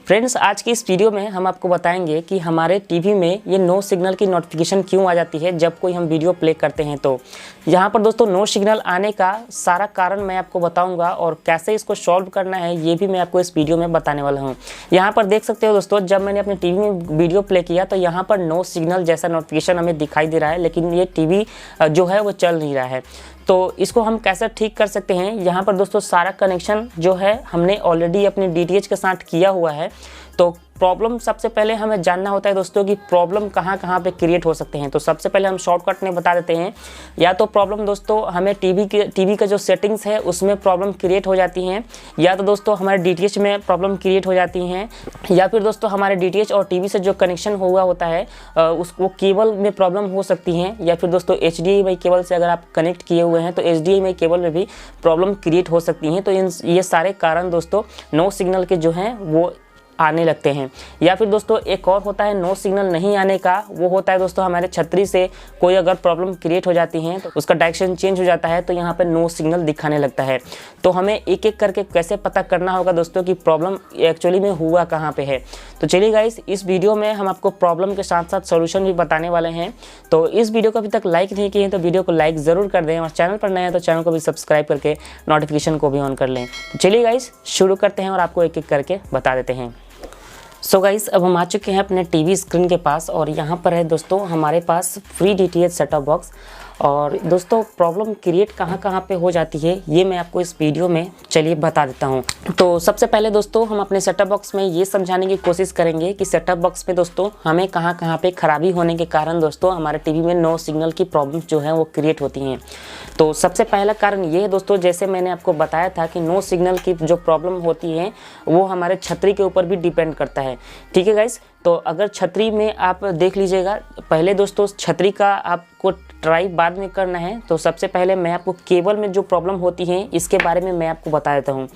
Friends, आज की इस वीडियो में हम आपको बताएंगे कि हमारे टीवी में ये नो सिग्नल की नोटिफिकेशन क्यों आ जाती है जब कोई हम वीडियो प्ले करते हैं। तो यहाँ पर दोस्तों नो सिग्नल आने का सारा कारण मैं आपको बताऊंगा और कैसे इसको सॉल्व करना है ये भी मैं आपको इस वीडियो में बताने वाला हूँ। यहाँ पर देख सकते हो दोस्तों, जब मैंने अपने टीवी में वीडियो प्ले किया तो यहाँ पर नो सिग्नल जैसा नोटिफिकेशन हमें दिखाई दे रहा है, लेकिन ये टीवी जो है वो चल नहीं रहा है। तो इसको हम कैसे ठीक कर सकते हैं। यहाँ पर दोस्तों सारा कनेक्शन जो है हमने ऑलरेडी अपने डीटीएच के साथ किया हुआ है। तो प्रॉब्लम सबसे पहले हमें जानना होता है दोस्तों कि प्रॉब्लम कहाँ पे क्रिएट हो सकते हैं। तो सबसे पहले हम शॉर्टकट में बता देते हैं। या तो प्रॉब्लम दोस्तों हमें टीवी का जो सेटिंग्स है उसमें प्रॉब्लम क्रिएट हो जाती हैं, या तो दोस्तों हमारे डीटीएच में प्रॉब्लम क्रिएट हो जाती हैं, या फिर दोस्तों हमारे डीटीएच और टीवी से जो कनेक्शन हुआ होता है वो केबल में प्रॉब्लम हो सकती हैं, या फिर दोस्तों HDMI केबल से अगर आप कनेक्ट किए हुए हैं तो HDMI केबल में भी प्रॉब्लम क्रिएट हो सकती हैं। तो ये सारे कारण दोस्तों नो सिग्नल के जो हैं वो आने लगते हैं। या फिर दोस्तों एक और होता है नो सिग्नल नहीं आने का, वो होता है दोस्तों हमारे छतरी से कोई अगर प्रॉब्लम क्रिएट हो जाती है तो उसका डायरेक्शन चेंज हो जाता है, तो यहाँ पे नो सिग्नल दिखाने लगता है। तो हमें एक एक करके कैसे पता करना होगा दोस्तों कि प्रॉब्लम एक्चुअली में हुआ कहाँ पे है। तो चलिए गाइस, इस वीडियो में हम आपको प्रॉब्लम के साथ साथ सोल्यूशन भी बताने वाले हैं। तो इस वीडियो को अभी तक लाइक नहीं किए हैं तो वीडियो को लाइक ज़रूर कर दें, और चैनल पर नए हैं तो चैनल को भी सब्सक्राइब करके नोटिफिकेशन को भी ऑन कर लें। तो चलिए गाइस शुरू करते हैं और आपको एक एक करके बता देते हैं। सो गाइस, अब हम आ चुके हैं अपने टीवी स्क्रीन के पास, और यहाँ पर है दोस्तों हमारे पास फ्री डीटीएच सेटअप बॉक्स। और दोस्तों प्रॉब्लम क्रिएट कहाँ पे हो जाती है ये मैं आपको इस वीडियो में चलिए बता देता हूँ। तो सबसे पहले दोस्तों हम अपने सेटअप बॉक्स में ये समझाने की कोशिश करेंगे कि सेटअप बॉक्स में दोस्तों हमें कहाँ पे खराबी होने के कारण दोस्तों हमारे टीवी में नो सिग्नल की प्रॉब्लम्स जो हैं वो क्रिएट होती हैं। तो सबसे पहला कारण ये है दोस्तों, जैसे मैंने आपको बताया था कि नो सिग्नल की जो प्रॉब्लम होती है वो हमारे छतरी के ऊपर भी डिपेंड करता है। ठीक है गाइस, तो अगर छतरी में आप देख लीजिएगा, पहले दोस्तों छतरी का आपको ट्राई बाद में करना है। तो सबसे पहले मैं आपको केबल में जो प्रॉब्लम होती है इसके बारे में मैं आपको बता देता हूँ।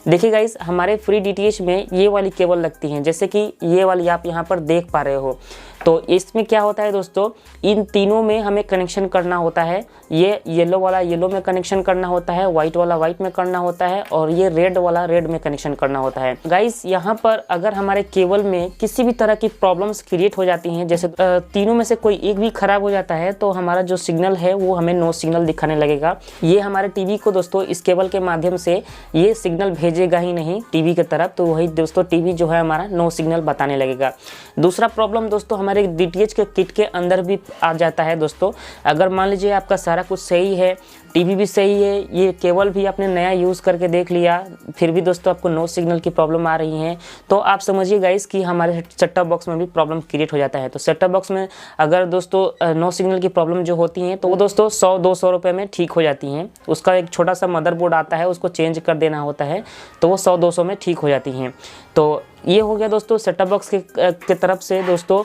देखिए गाइस, हमारे फ्री डीटीएच में ये वाली केबल लगती हैं, जैसे कि ये वाली आप यहाँ पर देख पा रहे हो। तो इसमें क्या होता है दोस्तों, इन तीनों में हमें कनेक्शन करना होता है। ये येलो वाला येलो में कनेक्शन करना होता है, वाइट वाला वाइट में करना होता है, और ये रेड वाला रेड में कनेक्शन करना होता है। गाइस, यहाँ पर अगर हमारे केबल में किसी भी तरह की प्रॉब्लम्स क्रिएट हो जाती हैं, जैसे तीनों में से कोई एक भी खराब हो जाता है, तो हमारा जो सिग्नल है वो हमें नो सिग्नल दिखाने लगेगा। ये हमारे टीवी को दोस्तों इस केबल के माध्यम से ये सिग्नल भेजेगा ही नहीं टीवी की तरफ, तो वही दोस्तों टीवी जो है हमारा नो सिग्नल बताने लगेगा। दूसरा प्रॉब्लम दोस्तों हमारे डीटीएच के किट के अंदर भी आ जाता है दोस्तों। अगर मान लीजिए आपका सारा कुछ सही है, टीवी भी सही है, ये केबल भी आपने नया यूज़ करके देख लिया, फिर भी दोस्तों आपको नो सिग्नल की प्रॉब्लम आ रही है, तो आप समझिए गाइस कि हमारे सेटअप बॉक्स में भी प्रॉब्लम क्रिएट हो जाता है। तो सेटअप बॉक्स में अगर दोस्तों नो सिग्नल की प्रॉब्लम जो होती हैं तो वो दोस्तों 100-200 रुपये में ठीक हो जाती हैं। उसका एक छोटा सा मदरबोर्ड आता है, उसको चेंज कर देना होता है, तो वो 100-200 में ठीक हो जाती हैं। तो ये हो गया दोस्तों सेटअप बॉक्स के तरफ से दोस्तों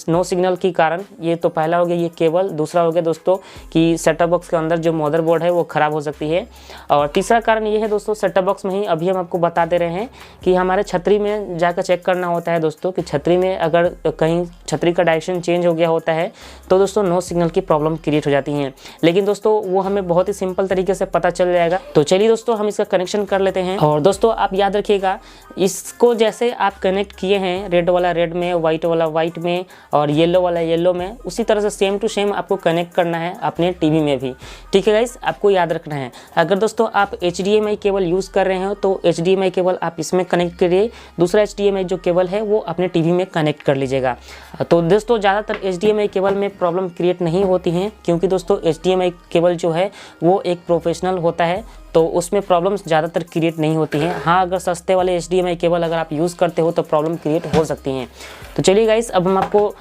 नो सिग्नल के कारण। ये तो पहला हो गया ये केबल। दूसरा हो गया दोस्तों कि सेटअप बॉक्स के अंदर जो मदरबोर्ड है वो ख़राब हो सकती है। और तीसरा कारण ये है दोस्तों, सेटअप बॉक्स में ही अभी हम आपको बता दे रहे हैं कि हमारे छतरी में जाकर चेक करना होता है दोस्तों कि छतरी में अगर कहीं छतरी का डायरेक्शन चेंज हो गया होता है तो दोस्तों नो सिग्नल की प्रॉब्लम क्रिएट हो जाती हैं। लेकिन दोस्तों वो हमें बहुत ही सिंपल तरीके से पता चल जाएगा। तो चलिए दोस्तों हम इसका कनेक्शन कर लेते हैं। और दोस्तों आप याद रखिएगा, इसको जैसे आप कनेक्ट किए हैं रेड वाला रेड में, वाइट वाला वाइट में, और येलो वाला येलो में, उसी तरह से सेम टू सेम आपको कनेक्ट करना है अपने टीवी में भी। ठीक है गाइस, आपको याद रखना है। अगर दोस्तों आप HDMI केबल यूज़ कर रहे हो तो HDMI केबल आप इसमें कनेक्ट करिए, दूसरा HDMI जो केबल है वो अपने टीवी में कनेक्ट कर लीजिएगा। तो दोस्तों ज़्यादातर HDMI केबल में प्रॉब्लम क्रिएट नहीं होती हैं, क्योंकि दोस्तों HDMI केबल जो है वो एक प्रोफेशनल होता है, तो उसमें प्रॉब्लम्स ज़्यादातर क्रिएट नहीं होती हैं। हाँ, अगर सस्ते वाले HDMI केबल अगर आप यूज़ करते हो तो प्रॉब्लम क्रिएट हो सकती हैं। तो चलिए गाइस, अब हम आपको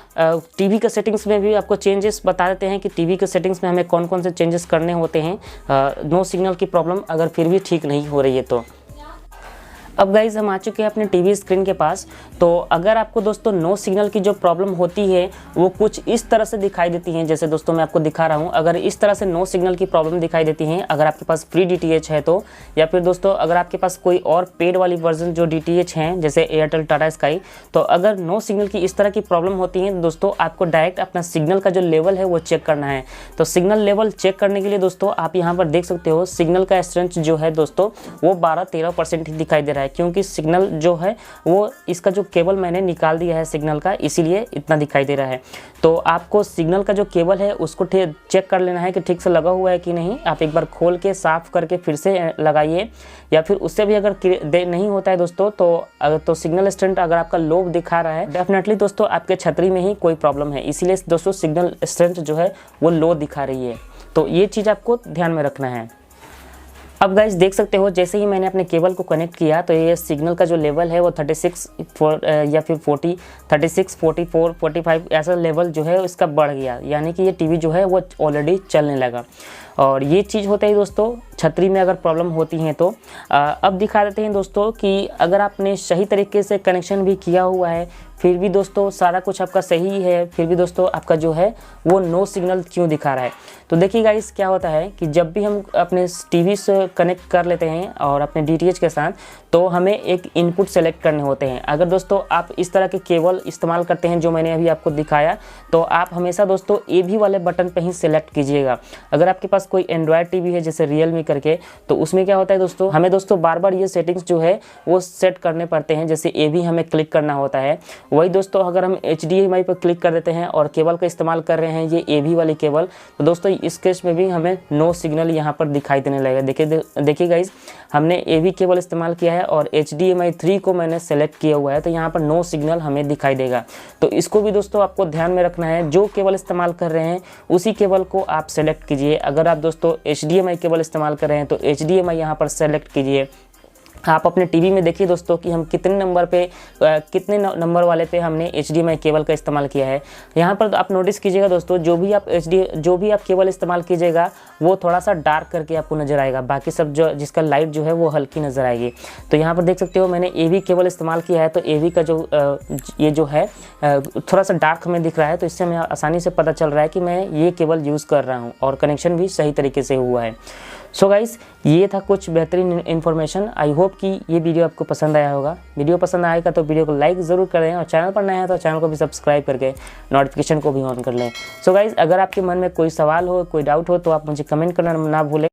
टीवी के सेटिंग्स में भी आपको चेंजेस बता देते हैं कि टीवी के सेटिंग्स में हमें कौन कौन से चेंजेस करने होते हैं नो सिग्नल की प्रॉब्लम अगर फिर भी ठीक नहीं हो रही है तो। अब गाइज़ हम आ चुके हैं अपने टीवी स्क्रीन के पास। तो अगर आपको दोस्तों नो सिग्नल की जो प्रॉब्लम होती है वो कुछ इस तरह से दिखाई देती है, जैसे दोस्तों मैं आपको दिखा रहा हूँ। अगर इस तरह से नो सिग्नल की प्रॉब्लम दिखाई देती है अगर आपके पास फ्री डीटीएच है तो, या फिर दोस्तों अगर आपके पास कोई और पेड वाली वर्जन जो डीटीएच हैं जैसे एयरटेल, टाटा स्काई, तो अगर नो सिग्नल की इस तरह की प्रॉब्लम होती है दोस्तों आपको डायरेक्ट अपना सिग्नल का जो लेवल है वो चेक करना है। तो सिग्नल लेवल चेक करने के लिए दोस्तों आप यहाँ पर देख सकते हो सिग्नल का स्ट्रेंथ जो है दोस्तों वो 12-13% ही दिखाई दे रहा है। रहा है, क्योंकि सिग्नल जो है वो इसका जो केबल मैंने निकाल दिया है सिग्नल का, इसीलिए इतना दिखाई दे रहा है। तो आपको सिग्नल का जो केबल है उसको चेक कर लेना है कि ठीक से लगा हुआ है कि नहीं। आप एक बार खोल के साफ़ करके फिर से लगाइए, या फिर उससे भी अगर नहीं होता है दोस्तों तो सिग्नल स्ट्रेंथ अगर आपका लो दिखा रहा है, डेफिनेटली दोस्तों आपके छतरी में ही कोई प्रॉब्लम है, इसीलिए दोस्तों सिग्नल स्ट्रेंथ जो है वो लो दिखा रही है। तो ये चीज़ आपको ध्यान में रखना है। अब गाइस देख सकते हो, जैसे ही मैंने अपने केबल को कनेक्ट किया तो ये सिग्नल का जो लेवल है वो 36 या फिर 40, 36, 44, 45 ऐसा लेवल जो है इसका बढ़ गया, यानी कि ये टीवी जो है वो ऑलरेडी चलने लगा। और ये चीज़ होता है दोस्तों छतरी में अगर प्रॉब्लम होती है तो अब दिखा देते हैं दोस्तों कि अगर आपने सही तरीके से कनेक्शन भी किया हुआ है, फिर भी दोस्तों सारा कुछ आपका सही है, फिर भी दोस्तों आपका जो है वो नो सिग्नल क्यों दिखा रहा है। तो देखिए गाइस क्या होता है कि जब भी हम अपने टीवी से कनेक्ट कर लेते हैं और अपने डीटीएच के साथ, तो हमें एक इनपुट सेलेक्ट करने होते हैं। अगर दोस्तों आप इस तरह के केबल इस्तेमाल करते हैं जो मैंने अभी आपको दिखाया, तो आप हमेशा दोस्तों AB वाले बटन पर ही सिलेक्ट कीजिएगा। अगर आपके पास कोई एंड्रॉयड टीवी है जैसे रियलमी करके, तो उसमें क्या होता है दोस्तों, हमें दोस्तों बार बार ये सेटिंग्स जो है वो सेट करने पड़ते हैं, जैसे AB हमें क्लिक करना होता है। वही दोस्तों अगर हम HDMI पर क्लिक कर देते हैं और केबल का इस्तेमाल कर रहे हैं ये AB वाली केबल, तो दोस्तों इस केस में भी हमें नो सिग्नल यहाँ पर दिखाई देने लगेगा। देखिए गाइज, हमने AB केबल इस्तेमाल किया है और HDMI 3 को मैंने सेलेक्ट किया हुआ है, तो यहाँ पर नो सिग्नल हमें दिखाई देगा। तो इसको भी दोस्तों आपको ध्यान में रखना है, जो केबल इस्तेमाल कर रहे हैं उसी केबल को आप सेलेक्ट कीजिए। अगर आप दोस्तों HDMI केबल इस्तेमाल कर रहे हैं तो HDMI यहाँ पर सेलेक्ट कीजिए। आप अपने टीवी में देखिए दोस्तों कि हम कितने नंबर वाले पे हमने HDMI केबल का इस्तेमाल किया है। यहाँ पर आप नोटिस कीजिएगा दोस्तों, जो भी आप केबल इस्तेमाल कीजिएगा वो थोड़ा सा डार्क करके आपको नज़र आएगा, बाकी सब जिसका लाइट जो है वो हल्की नज़र आएगी। तो यहाँ पर देख सकते हो मैंने AB केबल इस्तेमाल किया है, तो AB का ये जो है थोड़ा सा डार्क हमें दिख रहा है, तो इससे हमें आसानी से पता चल रहा है कि मैं ये केबल यूज़ कर रहा हूँ और कनेक्शन भी सही तरीके से हुआ है। सो गाइस, ये था कुछ बेहतरीन इन्फॉर्मेशन। आई होप कि ये वीडियो आपको पसंद आया होगा। वीडियो पसंद आएगा तो वीडियो को लाइक ज़रूर करें, और चैनल पर नए हैं तो चैनल को भी सब्सक्राइब करके नोटिफिकेशन को भी ऑन कर लें। सो गाइस, अगर आपके मन में कोई सवाल हो, कोई डाउट हो, तो आप मुझे कमेंट करना ना भूलें।